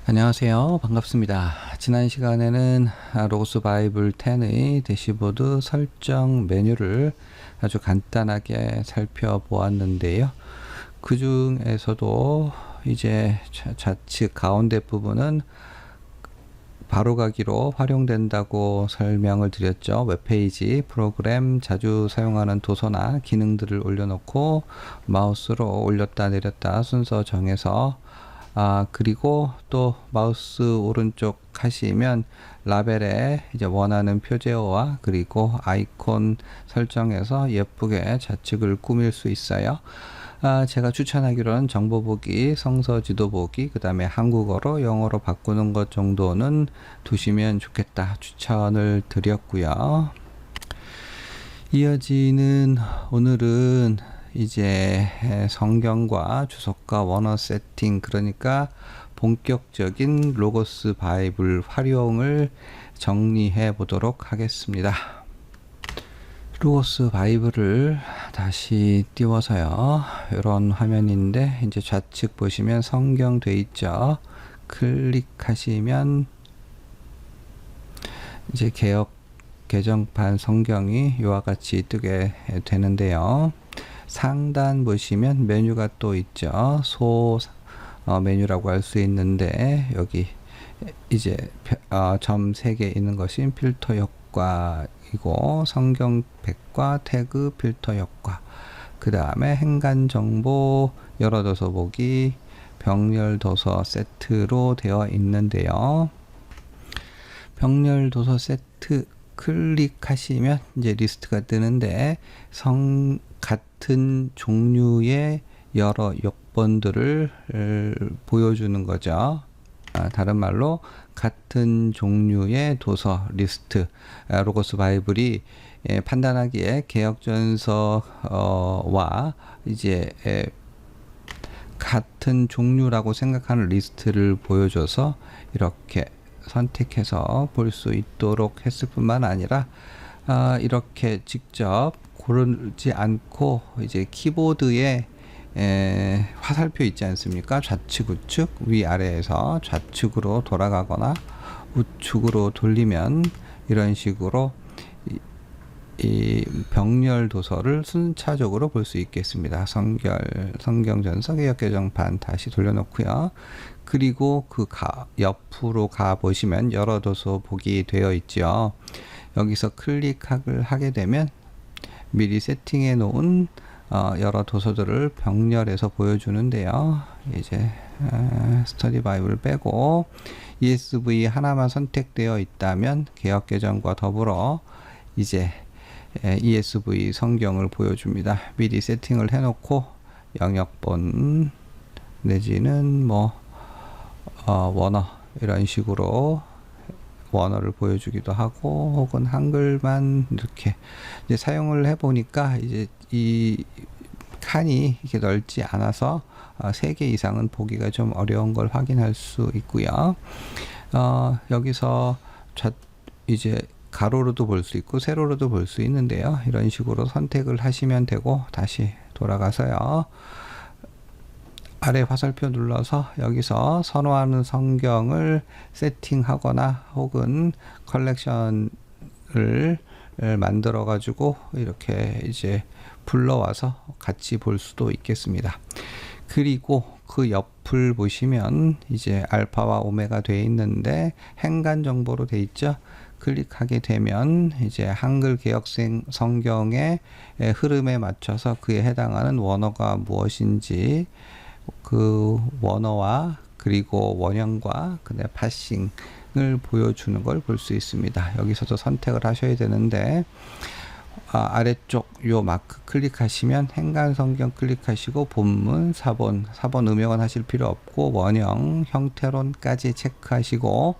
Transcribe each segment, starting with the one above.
안녕하세요. 반갑습니다. 지난 시간에는 로고스 바이블 10의 대시보드 설정 메뉴를 아주 간단하게 살펴보았는데요. 그 중에서도 이제 좌측 가운데 부분은 바로가기로 활용된다고 설명을 드렸죠. 웹페이지, 프로그램, 자주 사용하는 도서나 기능들을 올려놓고 마우스로 올렸다 내렸다 순서 정해서 그리고 또 마우스 오른쪽 하시면 라벨에 이제 원하는 표제어와 그리고 아이콘 설정해서 예쁘게 좌측을 꾸밀 수 있어요. 제가 추천하기로는 정보 보기, 성서 지도 보기, 그 다음에 한국어로 영어로 바꾸는 것 정도는 두시면 좋겠다 추천을 드렸고요. 이어지는 오늘은 이제 성경과 주석과 원어 세팅, 그러니까 본격적인 로고스 바이블 활용을 정리해 보도록 하겠습니다. 로고스 바이블을 다시 띄워서요. 이런 화면인데 이제 좌측 보시면 성경 돼 있죠. 클릭하시면 이제 개역 개정판 성경이 이와 같이 뜨게 되는데요. 상단 보시면 메뉴가 또 있죠. 메뉴라고 할 수 있는데 여기 이제 점 3개 있는 것이 필터 효과이고 성경백과 태그 필터 효과, 그 다음에 행간 정보 여러 도서 보기, 병렬 도서 세트로 되어 있는데요. 병렬 도서 세트 클릭하시면 이제 리스트가 뜨는데 같은 종류의 여러 역본들을 보여주는 거죠. 다른 말로 같은 종류의 도서 리스트, 로고스 바이블이 판단하기에 개역전서와 이제 같은 종류라고 생각하는 리스트를 보여줘서 이렇게 선택해서 볼 수 있도록 했을 뿐만 아니라 이렇게 직접 고르지 않고 이제 키보드에 화살표 있지 않습니까? 좌측 우측 위아래에서 좌측으로 돌아가거나 우측으로 돌리면 이런 식으로 이 병렬 도서를 순차적으로 볼 수 있겠습니다. 성경전서 개역개정판 다시 돌려놓고요. 그리고 그 옆으로 가 보시면 여러 도서 보기 되어 있죠. 여기서 클릭을 하게 되면 미리 세팅해 놓은 여러 도서들을 병렬해서 보여주는데요. 이제 스터디 바이블 빼고 ESV 하나만 선택되어 있다면 개역개정과 더불어 이제 ESV 성경을 보여줍니다. 미리 세팅을 해놓고 영역본 내지는 원어 이런 식으로 원어를 보여주기도 하고, 혹은 한글만 이렇게 이제 사용을 해보니까 이제 이 칸이 이렇게 넓지 않아서 3개 이상은 보기가 좀 어려운 걸 확인할 수 있고요. 여기서 이제 가로로도 볼 수 있고 세로로도 볼 수 있는데요. 이런 식으로 선택을 하시면 되고, 다시 돌아가서요. 아래 화살표 눌러서 여기서 선호하는 성경을 세팅하거나 혹은 컬렉션을 만들어 가지고 이렇게 이제 불러와서 같이 볼 수도 있겠습니다. 그리고 그 옆을 보시면 이제 알파와 오메가 되어 있는데 행간 정보로 되어 있죠. 클릭하게 되면 이제 한글 개역생 성경의 흐름에 맞춰서 그에 해당하는 원어가 무엇인지, 그 원어와 그리고 원형과 그다음에 파싱을 보여주는 걸 볼 수 있습니다. 여기서도 선택을 하셔야 되는데 아래쪽 요 마크 클릭하시면 행간 성경 클릭하시고 본문, 사본 음역은 하실 필요 없고 원형, 형태론까지 체크하시고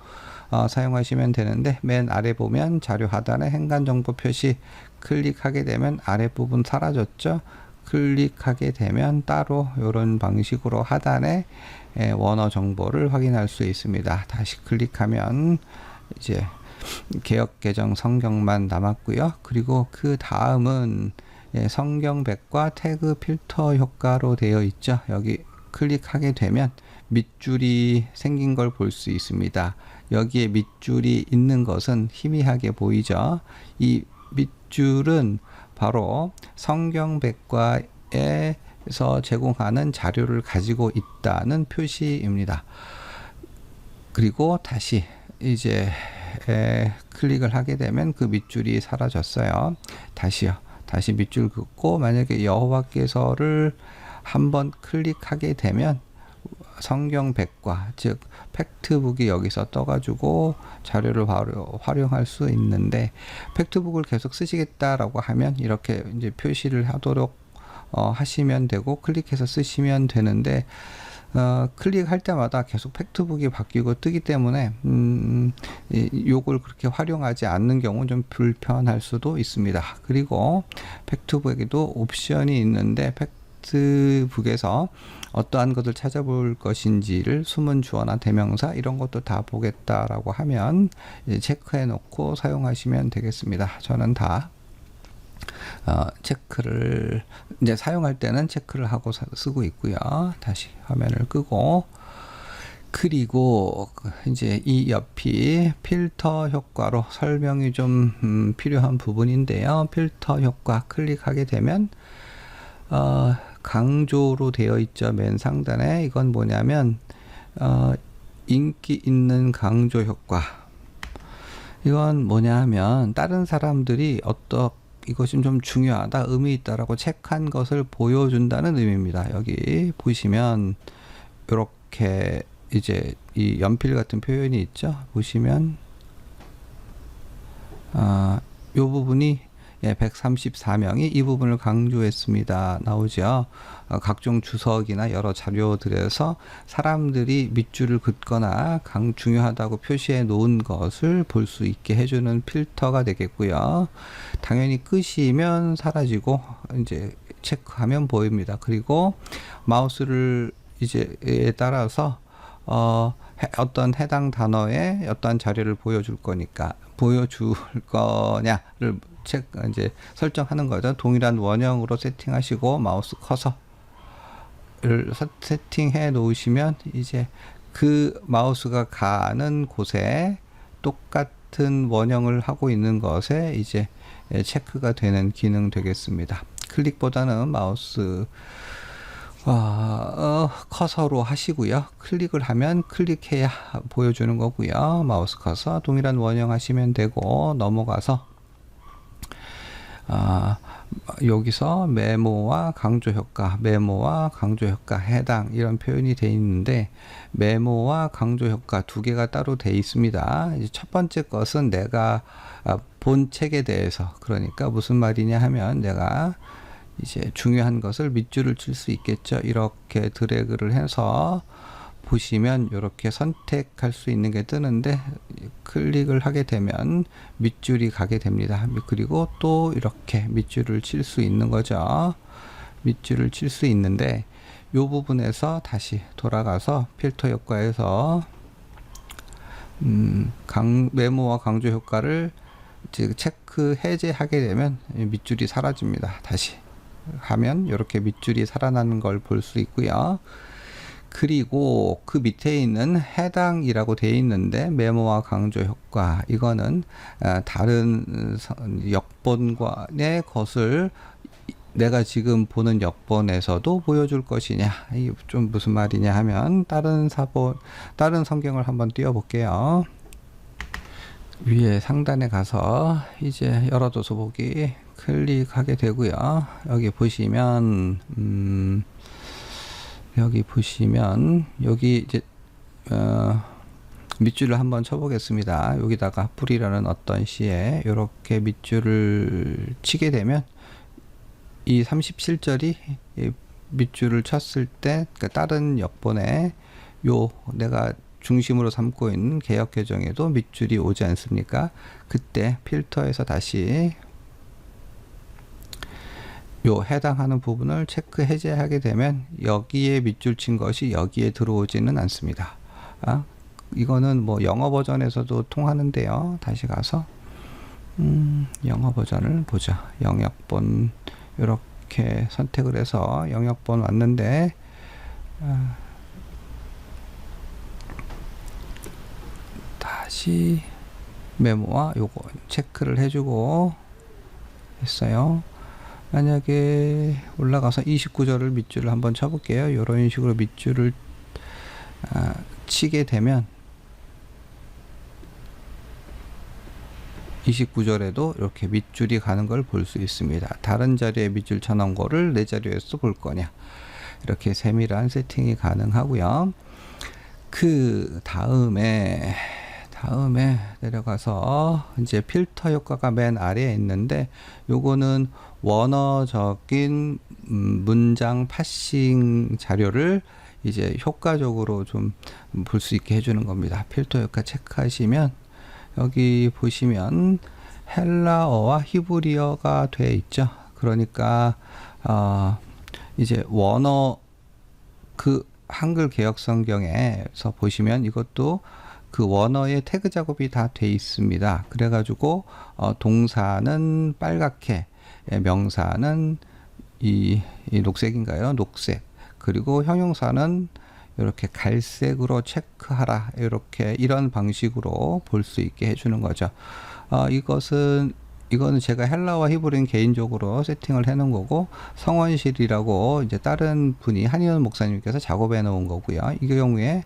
사용하시면 되는데, 맨 아래 보면 자료 하단에 행간 정보 표시 클릭하게 되면 아랫부분 사라졌죠. 클릭하게 되면 따로 이런 방식으로 하단에 원어 정보를 확인할 수 있습니다. 다시 클릭하면 이제 개역 개정 성경만 남았고요. 그리고 그 다음은 성경백과 태그 필터 효과로 되어 있죠. 여기 클릭하게 되면 밑줄이 생긴 걸 볼 수 있습니다. 여기에 밑줄이 있는 것은 희미하게 보이죠. 이 밑줄은 바로 성경백과에서 제공하는 자료를 가지고 있다는 표시입니다. 그리고 다시 이제 클릭을 하게 되면 그 밑줄이 사라졌어요. 다시 밑줄 긋고 만약에 여호와께서를 한번 클릭하게 되면 성경 백과 즉 팩트북이 여기서 떠가지고 자료를 활용할 수 있는데, 팩트북을 계속 쓰시겠다라고 하면 이렇게 이제 표시를 하도록 하시면 되고 클릭해서 쓰시면 되는데, 클릭할 때마다 계속 팩트북이 바뀌고 뜨기 때문에 요걸 그렇게 활용하지 않는 경우는 좀 불편할 수도 있습니다. 그리고 팩트북에도 옵션이 있는데 팩트북에서 어떠한 것을 찾아볼 것인지를 수문 주어나 대명사 이런 것도 다 보겠다라고 하면 체크해 놓고 사용하시면 되겠습니다. 저는 다 체크를 이제 사용할 때는 체크를 하고 쓰고 있고요. 다시 화면을 끄고, 그리고 이제 이 옆이 필터 효과로 설명이 좀 필요한 부분인데요. 필터 효과 클릭하게 되면 강조로 되어 있죠. 맨 상단에. 이건 뭐냐면 인기 있는 강조 효과. 이건 뭐냐 하면 다른 사람들이 이것이 좀 중요하다, 의미 있다라고 체크한 것을 보여준다는 의미입니다. 여기 보시면 이렇게 이제 이 연필 같은 표현이 있죠. 보시면 이 부분이 134명이 이 부분을 강조했습니다. 나오죠. 각종 주석이나 여러 자료들에서 사람들이 밑줄을 긋거나 중요하다고 표시해 놓은 것을 볼 수 있게 해주는 필터가 되겠고요. 당연히 끄시면 사라지고 이제 체크하면 보입니다. 그리고 마우스를 이제에 따라서 어떤 해당 단어에 어떤 자료를 보여줄 거냐를 이제 설정하는 거죠. 동일한 원형으로 세팅하시고 마우스 커서를 세팅해 놓으시면 이제 그 마우스가 가는 곳에 똑같은 원형을 하고 있는 것에 이제 체크가 되는 기능 되겠습니다. 클릭보다는 마우스 커서로 하시고요. 클릭을 하면 클릭해야 보여주는 거고요. 마우스 커서 동일한 원형 하시면 되고, 넘어가서 여기서 메모와 강조 효과, 메모와 강조 효과 해당 이런 표현이 되어 있는데, 메모와 강조 효과 두 개가 따로 되어 있습니다. 이제 첫 번째 것은 내가 본 책에 대해서, 그러니까 무슨 말이냐 하면 내가 이제 중요한 것을 밑줄을 칠 수 있겠죠. 이렇게 드래그를 해서 보시면 이렇게 선택할 수 있는 게 뜨는데, 클릭을 하게 되면 밑줄이 가게 됩니다. 그리고 또 이렇게 밑줄을 칠 수 있는 거죠. 밑줄을 칠 수 있는데, 이 부분에서 다시 돌아가서 필터 효과에서 메모와 강조 효과를 체크 해제하게 되면 밑줄이 사라집니다. 다시 하면 이렇게 밑줄이 살아나는 걸 볼 수 있고요. 그리고 그 밑에 있는 해당이라고 되어 있는데, 메모와 강조 효과, 이거는 다른 역본과의 것을 내가 지금 보는 역본에서도 보여줄 것이냐, 이게 좀 무슨 말이냐 하면 다른 성경을 한번 띄워 볼게요. 위에 상단에 가서 이제 열어둬서 보기 클릭하게 되고요. 여기 보시면 여기 이제 밑줄을 한번 쳐보겠습니다. 여기다가 뿌리라는 어떤 시에 이렇게 밑줄을 치게 되면 이 37절이 밑줄을 쳤을 때, 그러니까 다른 역본에 내가 중심으로 삼고 있는 개역개정에도 밑줄이 오지 않습니까? 그때 필터에서 다시 해당하는 부분을 체크 해제하게 되면 여기에 밑줄 친 것이 여기에 들어오지는 않습니다. 이거는 뭐 영어 버전에서도 통하는데요. 다시 가서 영어 버전을 보자. 영역본 이렇게 선택을 해서 영역본 왔는데 다시 메모와 요거 체크를 해주고 했어요. 만약에 올라가서 29절을 밑줄을 한번 쳐볼게요. 이런 식으로 밑줄을 치게 되면 29절에도 이렇게 밑줄이 가는 걸 볼 수 있습니다. 다른 자리에 밑줄 쳐놓은 거를 내 자리에서 볼 거냐, 이렇게 세밀한 세팅이 가능하고요. 그 다음에 내려가서 이제 필터 효과가 맨 아래에 있는데, 요거는 원어적인 문장 파싱 자료를 이제 효과적으로 좀 볼 수 있게 해주는 겁니다. 필터 효과 체크하시면 여기 보시면 헬라어와 히브리어가 되어 있죠. 그러니까 이제 원어, 그 한글 개역 성경에서 보시면 이것도 그 원어의 태그 작업이 다 돼 있습니다. 그래가지고 동사는 빨갛게, 명사는 이 녹색인가요? 녹색. 그리고 형용사는 이렇게 갈색으로 체크하라, 이렇게 이런 방식으로 볼 수 있게 해주는 거죠. 이거는 제가 헬라와 히브리는 개인적으로 세팅을 해 놓은 거고, 성원실이라고 이제 다른 분이 한의원 목사님께서 작업해 놓은 거고요. 이 경우에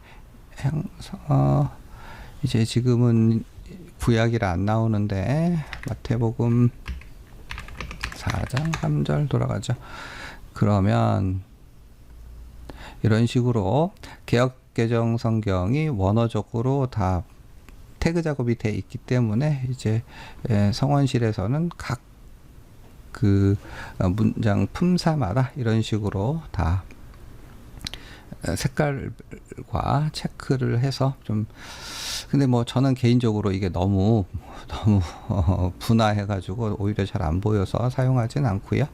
이제 지금은 구약이라 안 나오는데 마태복음 4장 3절 돌아가죠. 그러면 이런 식으로 개역개정 성경이 원어적으로 다 태그 작업이 돼 있기 때문에 이제 성원실에서는 각 그 문장 품사마다 이런 식으로 다 색깔과 체크를 해서 좀, 근데 뭐 저는 개인적으로 이게 너무 분화해 가지고 오히려 잘 안 보여서 사용하진 않고요.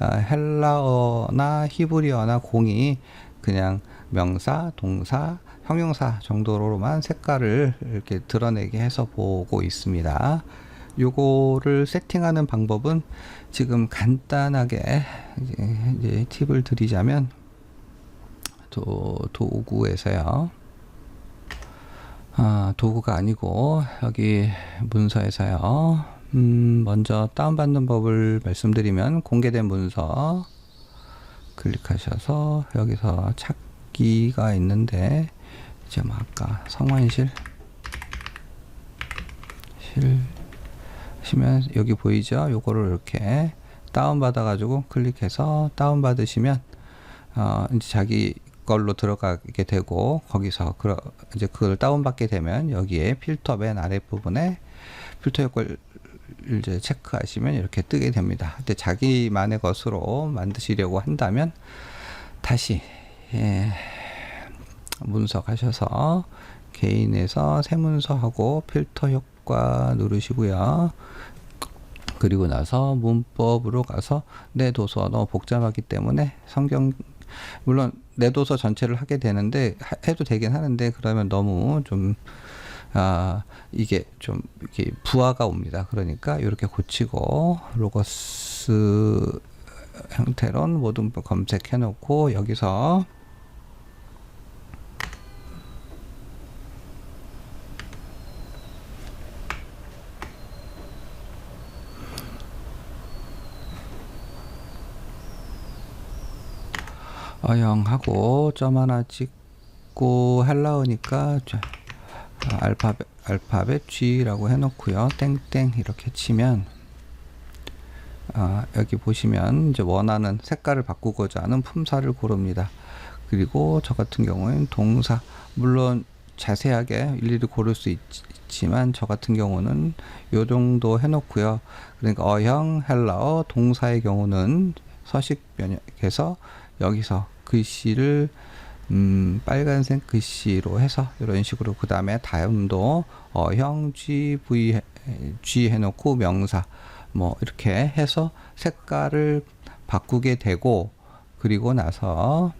헬라어나 히브리어나 공이 그냥 명사, 동사, 형용사 정도로만 색깔을 이렇게 드러내게 해서 보고 있습니다. 요거를 세팅하는 방법은 지금 간단하게 이제 팁을 드리자면, 도구에서요. 도구가 아니고 여기 문서에서요. 먼저 다운받는 법을 말씀드리면, 공개된 문서 클릭하셔서 여기서 찾기가 있는데, 이제 뭐 아까 성원실 시면 여기 보이죠? 요거를 이렇게 다운받아 가지고 클릭해서 다운받으시면 이제 자기 걸로 들어가게 되고, 거기서 이제 그걸 다운받게 되면 여기에 필터 맨 아래 부분에 필터 효과를 이제 체크하시면 이렇게 뜨게 됩니다. 근데 자기만의 것으로 만드시려고 한다면 다시 문서 가셔서 개인에서 새 문서하고 필터 효과 누르시고요. 그리고 나서 문법으로 가서 내 도서 너무 복잡하기 때문에 성경, 물론 내 도서 전체를 하게 되는데 해도 되긴 하는데, 그러면 너무 좀 이게 좀 이렇게 부하가 옵니다. 그러니까 이렇게 고치고 로고스 형태론 모든 검색해 놓고 여기서 어영하고 점 하나 찍고, 헬라어니까 알파벳 G라고 해놓고요. 땡땡 이렇게 치면 여기 보시면 이제 원하는 색깔을 바꾸고자 하는 품사를 고릅니다. 그리고 저 같은 경우에는 동사, 물론 자세하게 일일이 고를 수 있지만 저 같은 경우는 요 정도 해놓고요. 그러니까 어형 헬라어 동사의 경우는 서식 변형해서 여기서 글씨를 빨간색 글씨로 해서 이런 식으로, 그 다음에 다음도 어형 G 해놓고 명사 뭐 이렇게 해서 색깔을 바꾸게 되고, 그리고 나서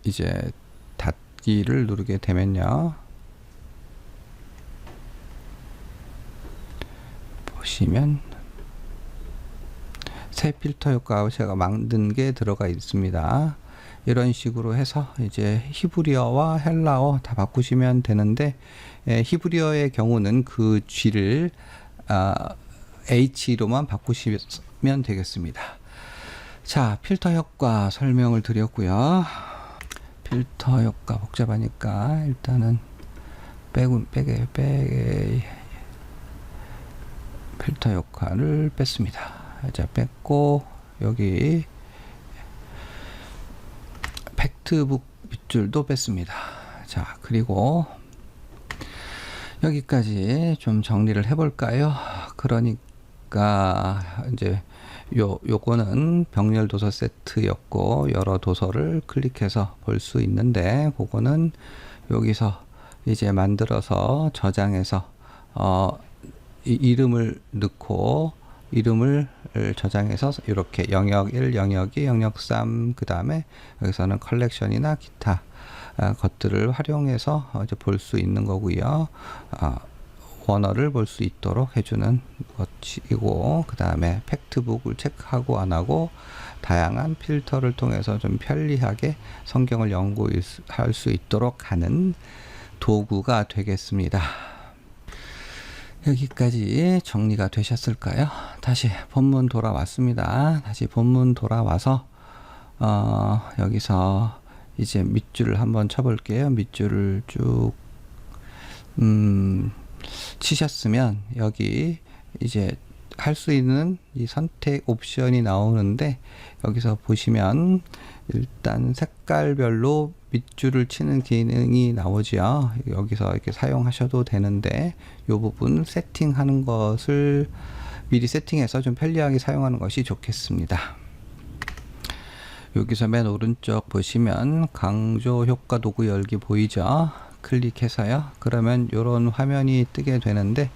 이제 닫기를 누르게 되면요, 보시면 새 필터 효과 제가 만든 게 들어가 있습니다. 이런 식으로 해서 이제 히브리어와 헬라어 다 바꾸시면 되는데, 히브리어의 경우는 그 G를 H로만 바꾸시면 되겠습니다. 자, 필터 효과 설명을 드렸고요. 필터 효과 복잡하니까 일단은 빼게 필터 효과를 뺐습니다. 자, 뺐고 여기 팩트북 밑줄도 뺐습니다. 자, 그리고 여기까지 좀 정리를 해볼까요? 그러니까 이제 요거는 병렬 도서 세트였고, 여러 도서를 클릭해서 볼 수 있는데, 그거는 여기서 이제 만들어서 저장해서 이름을 넣고, 이름을 저장해서 이렇게 영역 1, 영역 2, 영역 3, 그 다음에 여기서는 컬렉션이나 기타 것들을 활용해서 이제 볼 수 있는 거고요. 원어를 볼 수 있도록 해주는 것이고, 그 다음에 팩트북을 체크하고 안 하고 다양한 필터를 통해서 좀 편리하게 성경을 연구할 수 있도록 하는 도구가 되겠습니다. 여기까지 정리가 되셨을까요? 다시 본문 돌아왔습니다. 다시 본문 돌아와서 여기서 이제 밑줄을 한번 쳐볼게요. 밑줄을 쭉 치셨으면 여기 이제 할 수 있는 이 선택 옵션이 나오는데, 여기서 보시면 일단 색깔별로 밑줄을 치는 기능이 나오죠. 여기서 이렇게 사용하셔도 되는데, 이 부분 세팅하는 것을 미리 세팅해서 좀 편리하게 사용하는 것이 좋겠습니다. 여기서 맨 오른쪽 보시면 강조 효과 도구 열기 보이죠? 클릭해서요. 그러면 이런 화면이 뜨게 되는데,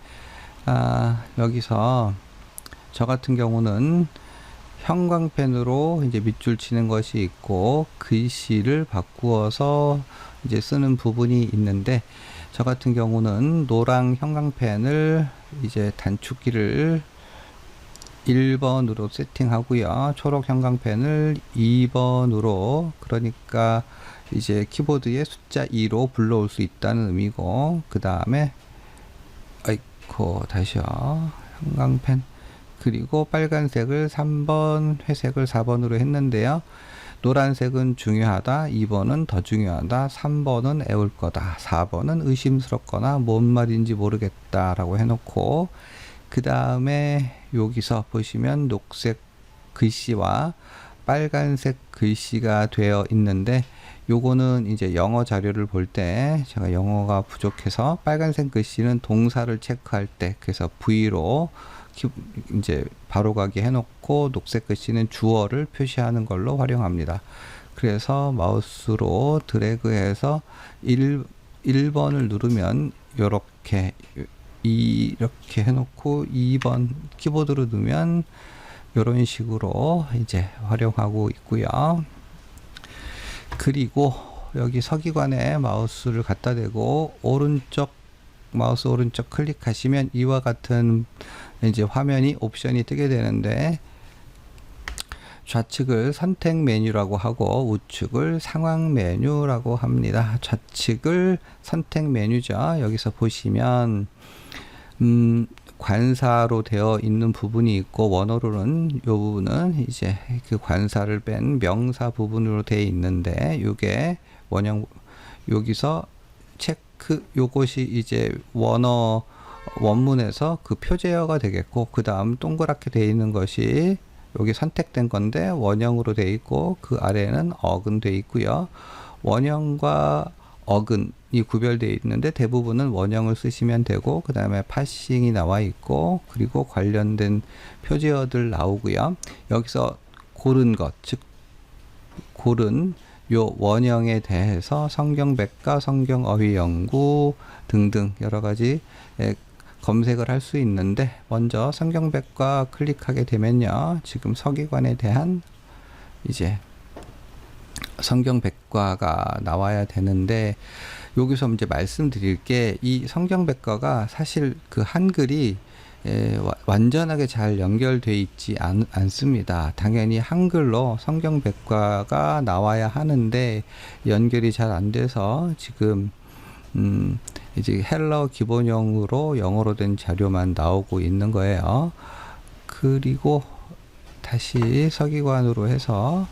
여기서 저 같은 경우는 형광펜으로 이제 밑줄 치는 것이 있고, 글씨를 바꾸어서 이제 쓰는 부분이 있는데, 저 같은 경우는 노랑 형광펜을 이제 단축키를 1번으로 세팅하고요. 초록 형광펜을 2번으로, 그러니까 이제 키보드에 숫자 2로 불러올 수 있다는 의미고, 그 다음에 다시요. 형광펜, 그리고 빨간색을 3번, 회색을 4번으로 했는데요. 노란색은 중요하다, 2번은 더 중요하다, 3번은 애울 거다, 4번은 의심스럽거나 뭔 말인지 모르겠다 라고 해놓고, 그 다음에 여기서 보시면 녹색 글씨와 빨간색 글씨가 되어 있는데, 요거는 이제 영어 자료를 볼 때 제가 영어가 부족해서 빨간색 글씨는 동사를 체크할 때, 그래서 V로 이제 바로 가게 해놓고, 녹색 글씨는 주어를 표시하는 걸로 활용합니다. 그래서 마우스로 드래그해서 1번을 누르면 이렇게 해놓고, 2번 키보드로 누르면 이런 식으로 이제 활용하고 있고요. 그리고 여기 서기관에 마우스를 갖다 대고 마우스 오른쪽 클릭하시면 이와 같은 이제 화면이 옵션이 뜨게 되는데, 좌측을 선택 메뉴라고 하고 우측을 상황 메뉴라고 합니다. 좌측을 선택 메뉴죠. 여기서 보시면 관사로 되어 있는 부분이 있고, 원어로는 이 부분은 이제 그 관사를 뺀 명사 부분으로 되어 있는데, 요게 여기서 체크, 요것이 이제 원문에서 그 표제어가 되겠고, 그 다음 동그랗게 되어 있는 것이 여기 선택된 건데 원형으로 되어 있고, 그 아래는 어근 되어 있고요. 원형과 어근이 구별되어 있는데 대부분은 원형을 쓰시면 되고, 그 다음에 파싱이 나와 있고, 그리고 관련된 표제어들 나오고요. 여기서 고른 것, 즉 고른 요 원형에 대해서 성경백과 성경어휘연구 등등 여러 가지 검색을 할 수 있는데, 먼저 성경백과 클릭하게 되면요, 지금 서기관에 대한 이제 성경백과가 나와야 되는데, 여기서 이제 말씀드릴 게, 이 성경백과가 사실 그 한글이 완전하게 잘 연결되어 있지 않습니다. 당연히 한글로 성경백과가 나와야 하는데 연결이 잘 안 돼서 지금 이제 헬러 기본형으로 영어로 된 자료만 나오고 있는 거예요. 그리고 다시 서기관으로 해서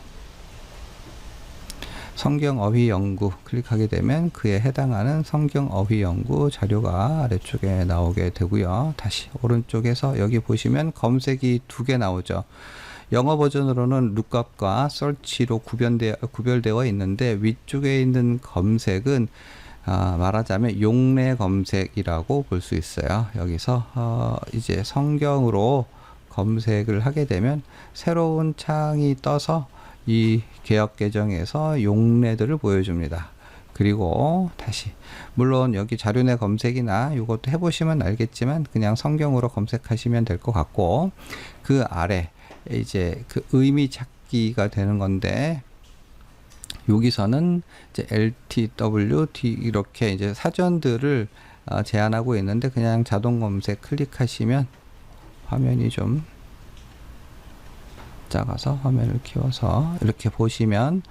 성경 어휘 연구 클릭하게 되면 그에 해당하는 성경 어휘 연구 자료가 아래쪽에 나오게 되고요. 다시 오른쪽에서 여기 보시면 검색이 두 개 나오죠. 영어 버전으로는 lookup과 search로 구별되어 있는데 위쪽에 있는 검색은 말하자면 용례 검색이라고 볼 수 있어요. 여기서 이제 성경으로 검색을 하게 되면 새로운 창이 떠서 이 개역 계정에서 용례들을 보여줍니다. 그리고 다시 물론 여기 자료내 검색이나 이것도 해보시면 알겠지만 그냥 성경으로 검색하시면 될 것 같고 그 아래 이제 그 의미 찾기가 되는 건데 여기서는 이제 LTWD 이렇게 이제 사전들을 제한하고 있는데 그냥 자동 검색 클릭하시면 화면이 좀 작아서 화면을 키워서 이렇게 보시면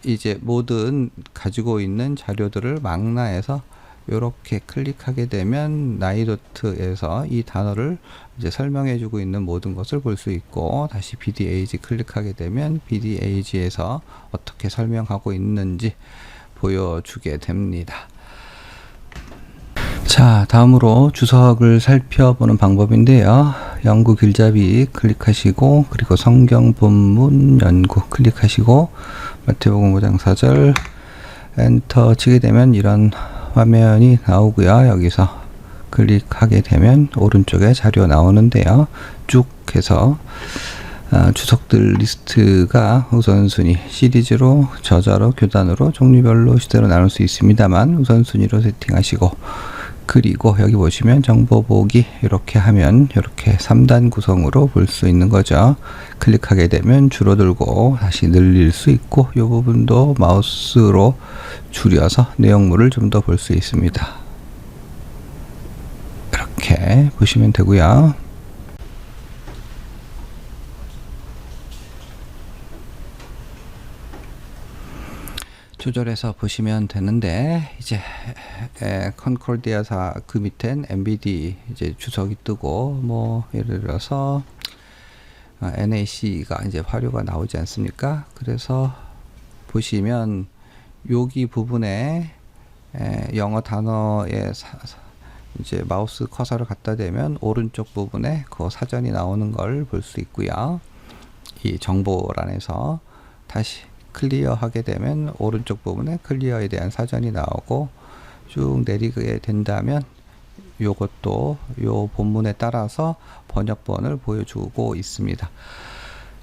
이제 모든 가지고 있는 자료들을 망라해서 이렇게 클릭하게 되면 나이도트에서 이 단어를 이제 설명해 주고 있는 모든 것을 볼 수 있고 다시 BDAG 클릭하게 되면 BDAG에서 어떻게 설명하고 있는지 보여주게 됩니다. 자, 다음으로 주석을 살펴보는 방법인데요. 연구 길잡이 클릭하시고 그리고 성경 본문 연구 클릭하시고 마태복음 5장 4절 엔터 치게 되면 이런 화면이 나오고요. 여기서 클릭하게 되면 오른쪽에 자료 나오는데요. 쭉 해서 주석들 리스트가 우선순위 시리즈로 저자로 교단으로 종류별로 시대로 나눌 수 있습니다만 우선순위로 세팅하시고 그리고 여기 보시면 정보 보기 이렇게 하면 이렇게 3단 구성으로 볼 수 있는 거죠. 클릭하게 되면 줄어들고 다시 늘릴 수 있고 이 부분도 마우스로 줄여서 내용물을 좀 더 볼 수 있습니다. 이렇게 보시면 되고요. 조절해서 보시면 되는데 이제 컨코디아사 그 밑엔 MBD 이제 주석이 뜨고 뭐 예를 들어서 NAC가 이제 화류가 나오지 않습니까? 그래서 보시면 여기 부분에 영어 단어에 이제 마우스 커서를 갖다 대면 오른쪽 부분에 그 사전이 나오는 걸 볼 수 있고요. 이 정보란에서 다시 클리어 하게 되면 오른쪽 부분에 클리어에 대한 사전이 나오고 쭉 내리게 된다면 요것도 요 본문에 따라서 번역본을 보여주고 있습니다.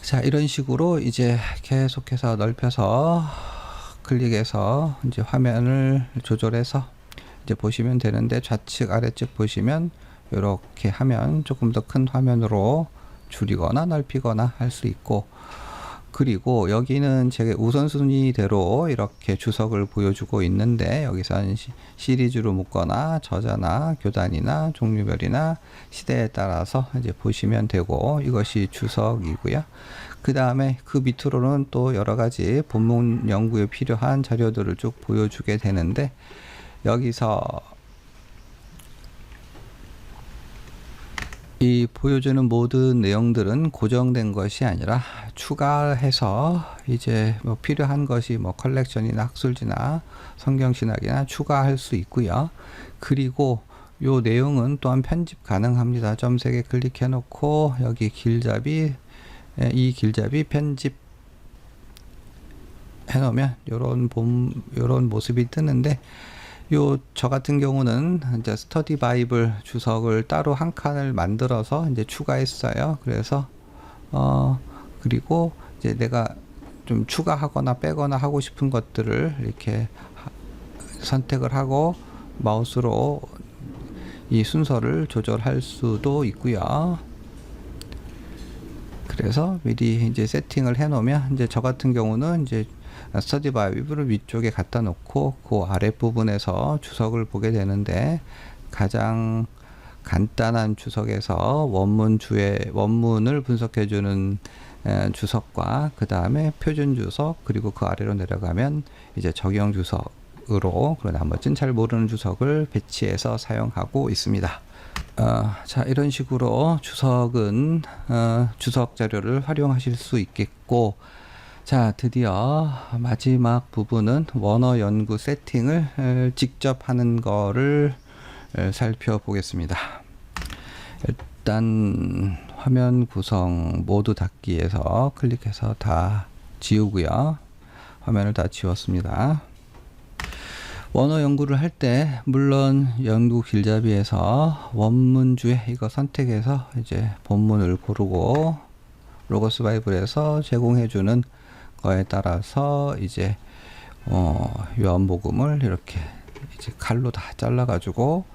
자, 이런 식으로 이제 계속해서 넓혀서 클릭해서 이제 화면을 조절해서 이제 보시면 되는데 좌측 아래측 보시면 이렇게 하면 조금 더 큰 화면으로 줄이거나 넓히거나 할 수 있고 그리고 여기는 제가 우선순위대로 이렇게 주석을 보여주고 있는데 여기서는 시리즈로 묶거나 저자나 교단이나 종류별이나 시대에 따라서 이제 보시면 되고 이것이 주석이고요. 그 다음에 그 밑으로는 또 여러 가지 본문 연구에 필요한 자료들을 쭉 보여주게 되는데 여기서 이 보여주는 모든 내용들은 고정된 것이 아니라 추가해서 이제 뭐 필요한 것이 뭐 컬렉션이나 학술지나 성경신학이나 추가할 수 있고요. 그리고 요 내용은 또한 편집 가능합니다. 점 3개 클릭해 놓고 여기 길잡이 이 길잡이 편집 해 놓으면 요런 모습이 뜨는데 저 같은 경우는 이제 스터디 바이블 주석을 따로 한 칸을 만들어서 이제 추가했어요. 그래서 그리고 이제 내가 좀 추가하거나 빼거나 하고 싶은 것들을 이렇게 선택을 하고 마우스로 이 순서를 조절할 수도 있고요. 그래서 미리 이제 세팅을 해 놓으면 이제 저 같은 경우는 이제 스터디 바이블을 위쪽에 갖다 놓고 그 아랫부분에서 주석을 보게 되는데 가장 간단한 주석에서 원문을 분석해주는 주석과 그 다음에 표준 주석, 그리고 그 아래로 내려가면 이제 적용 주석으로, 그런 나머지는 잘 모르는 주석을 배치해서 사용하고 있습니다. 자, 이런 식으로 주석은 주석 자료를 활용하실 수 있겠고, 자, 드디어 마지막 부분은 원어 연구 세팅을 직접 하는 거를 살펴보겠습니다. 일단 화면 구성 모두 닫기에서 클릭해서 다 지우고요. 화면을 다 지웠습니다. 원어 연구를 할 때 물론 연구 길잡이에서 원문주에 이거 선택해서 이제 본문을 고르고 로고스 바이블에서 제공해주는 거에 따라서 이제 요한복음을 이렇게 이제 칼로 다 잘라가지고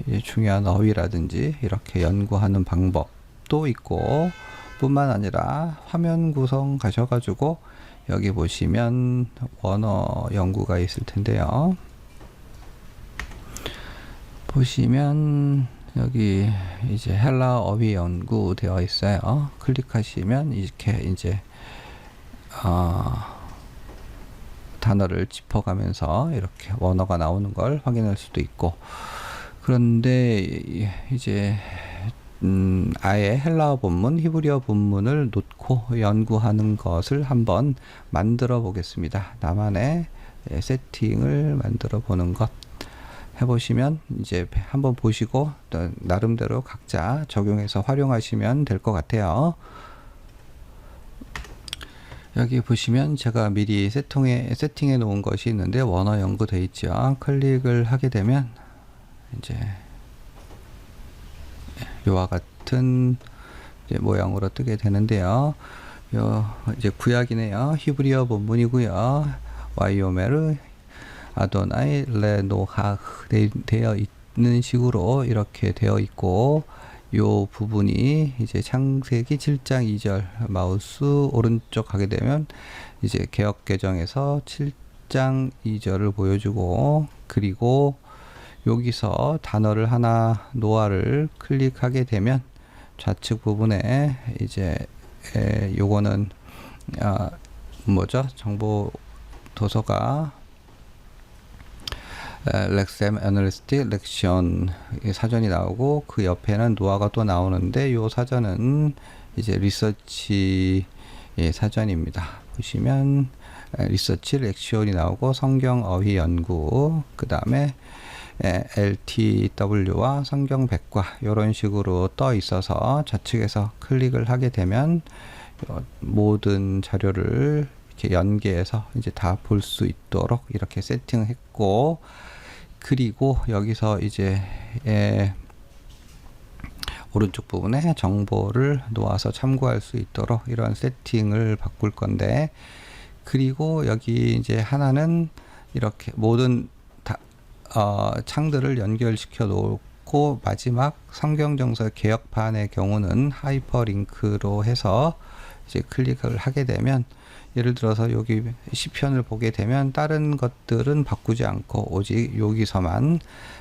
이제 중요한 어휘라든지 이렇게 연구하는 방법도 있고, 뿐만 아니라 화면 구성 가셔가지고 여기 보시면 원어 연구가 있을 텐데요. 보시면 여기 이제 헬라 어휘 연구 되어 있어요. 클릭하시면 이렇게 이제 단어를 짚어가면서 이렇게 원어가 나오는 걸 확인할 수도 있고, 그런데 이제 아예 헬라어 본문, 히브리어 본문을 놓고 연구하는 것을 한번 만들어 보겠습니다. 나만의 세팅을 만들어 보는 것 해보시면 이제 한번 보시고 나름대로 각자 적용해서 활용하시면 될 것 같아요. 여기 보시면 제가 미리 세팅해 놓은 것이 있는데 원어 연구 되어 있죠. 클릭을 하게 되면 이제 요와 같은 이제 모양으로 뜨게 되는데요. 이제 구약이네요. 히브리어 본문이고요. 와이오메르 아도나이 레노하 되어 있는 식으로 이렇게 되어 있고, 요 부분이 이제 창세기 7장 2절 마우스 오른쪽 가게 되면 이제 개역 개정에서 7장 2절을 보여주고, 그리고 여기서 단어를 하나 노아를 클릭하게 되면 좌측 부분에 이제 요거는 뭐죠? 정보 도서가 렉셈 애널리스틱 렉션 사전이 나오고, 그 옆에는 노아가 또 나오는데 요 사전은 이제 리서치 사전입니다. 보시면 리서치 렉션이 나오고 성경 어휘 연구, 그 다음에 LTW와 성경 백과 이런 식으로 떠 있어서 좌측에서 클릭을 하게 되면 모든 자료를 이렇게 연계해서 이제 다 볼 수 있도록 이렇게 세팅했고, 그리고 여기서 이제 오른쪽 부분에 정보를 놓아서 참고할 수 있도록 이런 세팅을 바꿀 건데, 그리고 여기 이제 하나는 이렇게 모든 창들을 연결시켜 놓고, 마지막 성경정서 개역판의 경우는 하이퍼링크로 해서 이제 클릭을 하게 되면, 예를 들어서 여기 시편을 보게 되면 다른 것들은 바꾸지 않고 오직 여기서만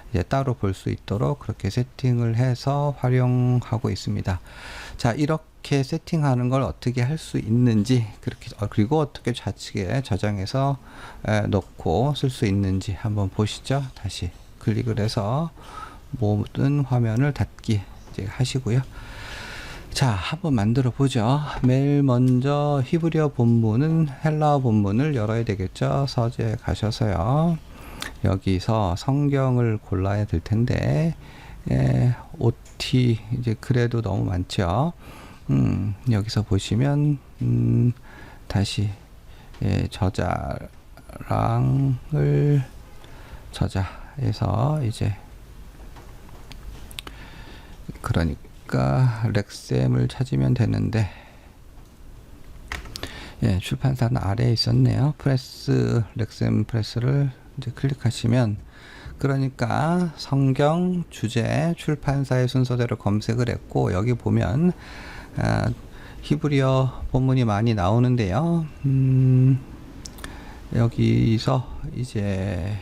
이제 따로 볼 수 있도록 그렇게 세팅을 해서 활용하고 있습니다. 자, 이렇게 세팅하는 걸 어떻게 할 수 있는지, 그리고 어떻게 좌측에 저장해서 넣고 쓸 수 있는지 한번 보시죠. 다시 클릭을 해서 모든 화면을 닫기 이제 하시고요. 자, 한번 만들어 보죠. 매일 먼저 히브리어 본문은 헬라어 본문을 열어야 되겠죠. 서재에 가셔서요. 여기서 성경을 골라야 될 텐데, OT 이제 그래도 너무 많죠. 여기서 보시면 다시 저자해서 이제 그러니까 렉셈을 찾으면 되는데, 출판사는 아래에 있었네요. 프레스, 렉셈 프레스를 이제 클릭하시면, 그러니까 성경, 주제, 출판사의 순서대로 검색을 했고, 여기 보면 히브리어 본문이 많이 나오는데요. 여기서 이제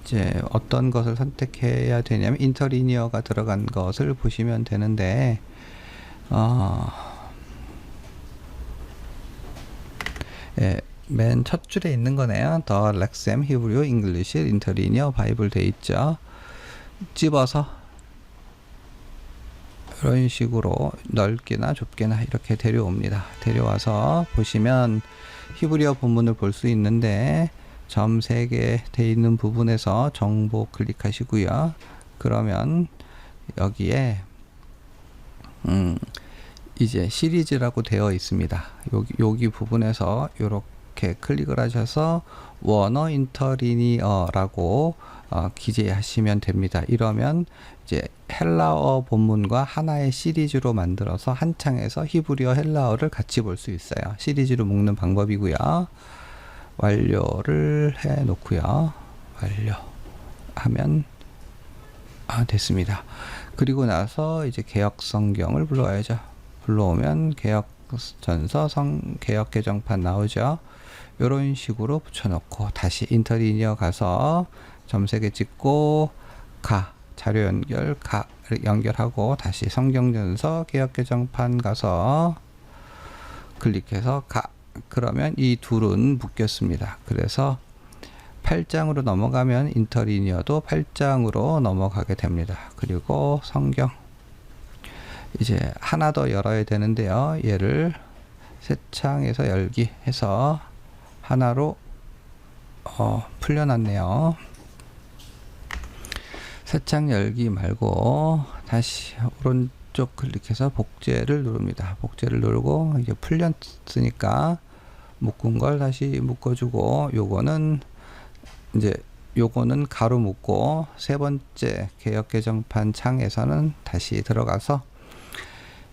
이제 어떤 것을 선택해야 되냐면 인터리니어가 들어간 것을 보시면 되는데 맨 첫 줄에 있는 거네요. The Lexham Hebrew English Interlinear Bible 돼 있죠. 집어서 이런 식으로 넓게나 좁게나 이렇게 데려옵니다. 데려와서 보시면 히브리어 본문을 볼 수 있는데 점 3개 돼 있는 부분에서 정보 클릭하시고요. 그러면 여기에 이제 시리즈라고 되어 있습니다. 여기 부분에서 이렇게 클릭을 하셔서 원어 인터리니어라고 기재하시면 됩니다. 이러면 이제 헬라어 본문과 하나의 시리즈로 만들어서 한 창에서 히브리어 헬라어를 같이 볼 수 있어요. 시리즈로 묶는 방법이고요. 완료를 해 놓고요. 완료하면 됐습니다. 그리고 나서 이제 개역 성경을 불러와야죠. 불러오면 개역전서 개역 개정판 나오죠. 이런 식으로 붙여놓고 다시 인터리니어 가서 점 3개 찍고 자료 연결하고 다시 성경전서 개역 개정판 가서 클릭해서 그러면 이 둘은 묶였습니다. 그래서 8장으로 넘어가면 인터리니어도 8장으로 넘어가게 됩니다. 그리고 성경 이제 하나 더 열어야 되는데요. 얘를 새 창에서 열기 해서 하나로 풀려놨네요. 새 창 열기 말고 다시 오른쪽 클릭해서 복제를 누릅니다. 복제를 누르고 이제 풀렸으니까 묶은 걸 다시 묶어주고 요거는 가로 묶고 세 번째 개역 개정판 창에서는 다시 들어가서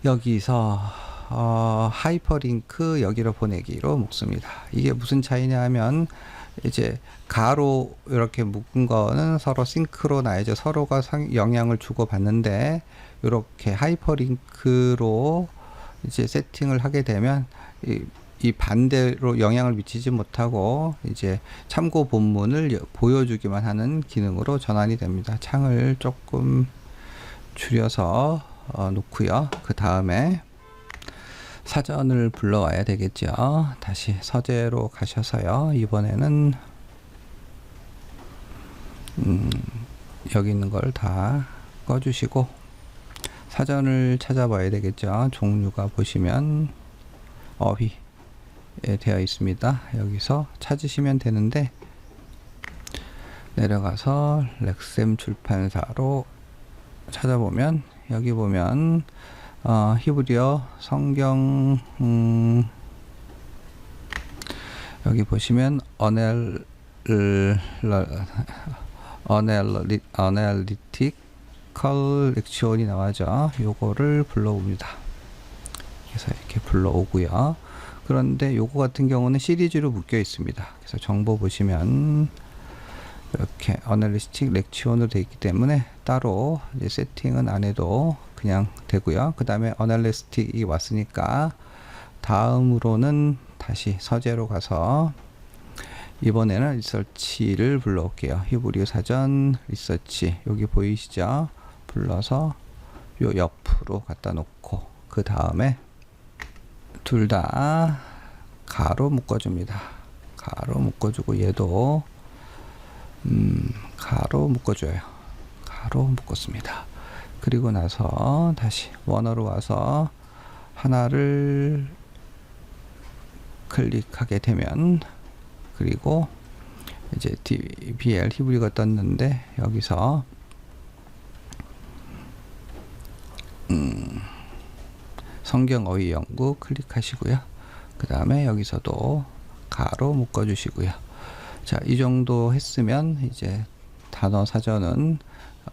여기서 하이퍼링크 여기로 보내기로 묶습니다. 이게 무슨 차이냐 하면 이제 가로 이렇게 묶은 거는 서로 싱크로나이즈 서로가 영향을 주고 받는데 이렇게 하이퍼링크로 이제 세팅을 하게 되면 이 반대로 영향을 미치지 못하고 이제 참고 본문을 보여주기만 하는 기능으로 전환이 됩니다. 창을 조금 줄여서 놓고요. 그 다음에 사전을 불러와야 되겠죠. 다시 서재로 가셔서요. 이번에는 여기 있는 걸 다 꺼주시고 사전을 찾아봐야 되겠죠. 종류가 보시면 어휘 되어 있습니다. 여기서 찾으시면 되는데 내려가서 렉셈 출판사로 찾아보면 여기 보면 히브리어 성경 여기 보시면 어널리티컬 렉션이 나와죠. 요거를 불러옵니다. 그래서 이렇게 불러오고요. 그런데 요거 같은 경우는 시리즈로 묶여 있습니다. 그래서 정보 보시면 이렇게 어널리스틱 렉치온으로 되어 있기 때문에 따로 이제 세팅은 안 해도 그냥 되고요. 그 다음에 어널리스틱이 왔으니까 다음으로는 다시 서재로 가서 이번에는 리서치를 불러올게요. 히브리어 사전 리서치 여기 보이시죠? 불러서 요 옆으로 갖다 놓고 그 다음에 둘 다 가로 묶어줍니다. 가로 묶어주고 얘도 가로 묶어줘요. 가로 묶었습니다. 그리고 나서 다시 원어로 와서 하나를 클릭하게 되면 그리고 이제 DBL 히브리가 떴는데 여기서 성경 어휘 연구 클릭하시고요. 그 다음에 여기서도 가로 묶어 주시고요. 자, 이 정도 했으면 이제 단어 사전은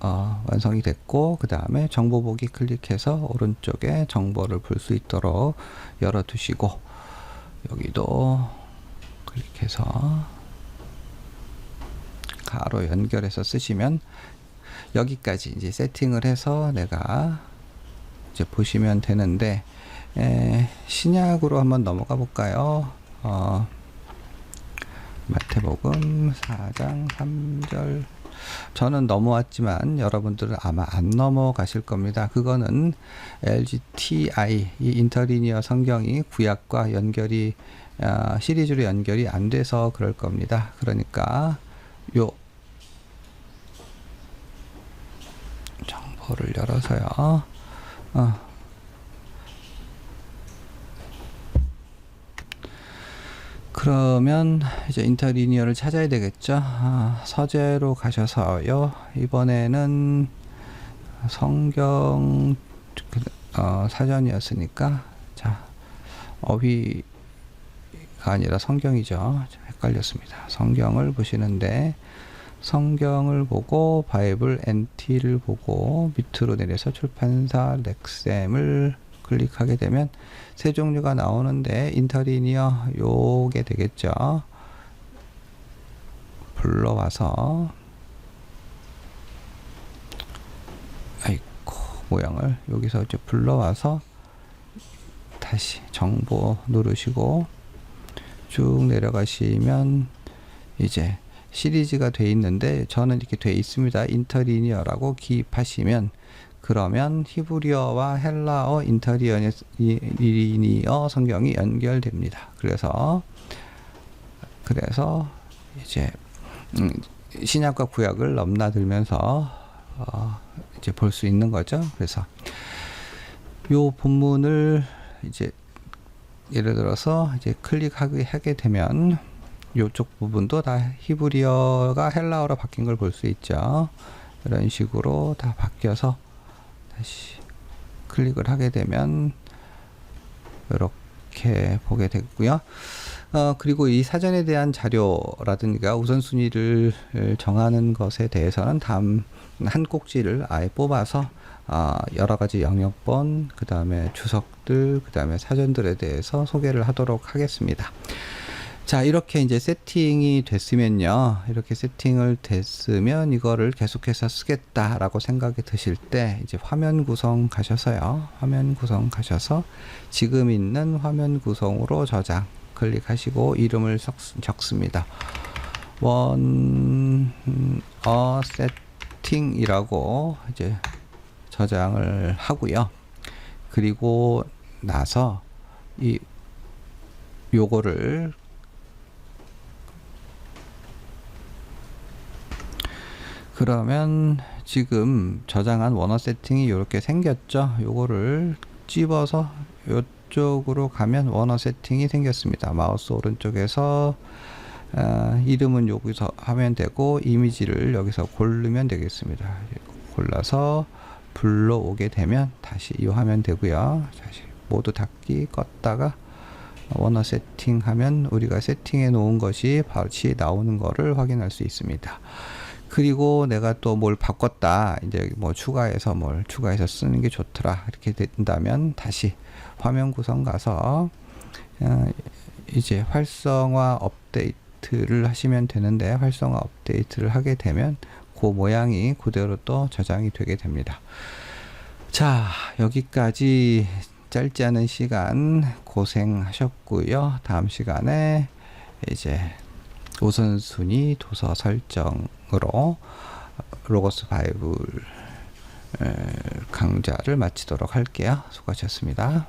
완성이 됐고 그 다음에 정보 보기 클릭해서 오른쪽에 정보를 볼 수 있도록 열어 두시고 여기도 클릭해서 가로 연결해서 쓰시면 여기까지 이제 세팅을 해서 내가 이제 보시면 되는데 신약으로 한번 넘어가 볼까요? 마태복음 4장 3절 저는 넘어왔지만 여러분들은 아마 안 넘어가실 겁니다. 그거는 LGTI 이 인터리니어 성경이 구약과 연결이 시리즈로 연결이 안 돼서 그럴 겁니다. 그러니까 요 정보를 열어서요. 그러면 이제 인터리니어를 찾아야 되겠죠. 서재로 가셔서요. 이번에는 성경 사전이었으니까 자 어휘가 아니라 성경이죠. 헷갈렸습니다. 성경을 보시는데 성경을 보고 바이블 NT를 보고 밑으로 내려서 출판사 렉셈을 클릭하게 되면 세 종류가 나오는데 인터리니어 요게 되겠죠. 불러와서 아이고 모양을 여기서 이제 불러와서 다시 정보 누르시고 쭉 내려가시면 이제 시리즈가 돼 있는데 저는 이렇게 돼 있습니다. 인터리니어라고 기입하시면 그러면 히브리어와 헬라어 인터리니어 성경이 연결됩니다. 그래서 이제 신약과 구약을 넘나들면서 이제 볼 수 있는 거죠. 그래서 요 본문을 이제 예를 들어서 이제 클릭하게 되면 요쪽 부분도 다 히브리어가 헬라어로 바뀐 걸 볼 수 있죠. 이런 식으로 다 바뀌어서 다시 클릭을 하게 되면 이렇게 보게 되고요. 그리고 이 사전에 대한 자료라든가 우선순위를 정하는 것에 대해서는 다음 한 꼭지를 아예 뽑아서 여러 가지 영역본, 그 다음에 주석들, 그 다음에 사전들에 대해서 소개를 하도록 하겠습니다. 자, 이렇게 이제 세팅이 됐으면요. 이렇게 세팅을 됐으면 이거를 계속해서 쓰겠다라고 생각이 드실 때 이제 화면 구성 가셔서요. 화면 구성 가셔서 지금 있는 화면 구성으로 저장 클릭하시고 이름을 적습니다. 세팅이라고 이제 저장을 하고요. 그리고 나서 요거를 그러면 지금 저장한 원어 세팅이 이렇게 생겼죠. 요거를 집어서 이쪽으로 가면 원어 세팅이 생겼습니다. 마우스 오른쪽에서 이름은 여기서 하면 되고 이미지를 여기서 고르면 되겠습니다. 골라서 불러오게 되면 다시 이 화면 되고요. 다시 모두 닫기 껐다가 원어 세팅하면 우리가 세팅해 놓은 것이 바로 나오는 거를 확인할 수 있습니다. 그리고 내가 또 뭘 바꿨다, 이제 뭐 추가해서 쓰는 게 좋더라, 이렇게 된다면 다시 화면 구성 가서 이제 활성화 업데이트를 하시면 되는데, 활성화 업데이트를 하게 되면 그 모양이 그대로 또 저장이 되게 됩니다. 자, 여기까지 짧지 않은 시간 고생하셨고요. 다음 시간에 이제 우선순위 도서 설정으로 로고스 바이블 강좌를 마치도록 할게요. 수고하셨습니다.